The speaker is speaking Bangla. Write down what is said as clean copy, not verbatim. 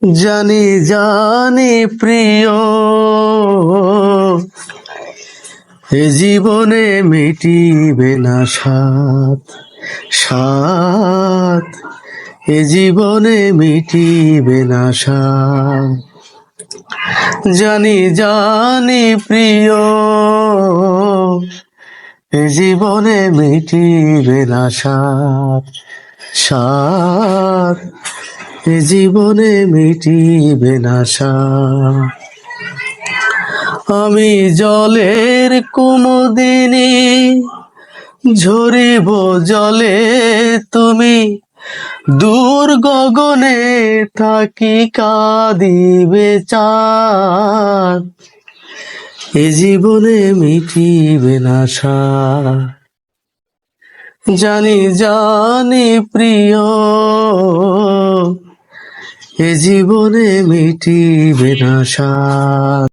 জানি জানি প্রিয়, এ জীবনে মিটিবে না স্বাদ, স্বাদ এ জীবনে মিটিবে না স্বাদ। জানি জানি প্রিয়, এ জীবনে মিটিবে না স্বাদ, স্বাদ এ জীবনে মিটিবে না স্বাদ। আমি জলের কুমুদিনী, ঝরিব জলে তুমি, দূর গগনে থাকি কাঁদিবে চাঁদ, এ জীবনে মিটিবে না স্বাদ। জানি জানি প্রিয়, এ জীবনে মিটিবে না স্বাদ।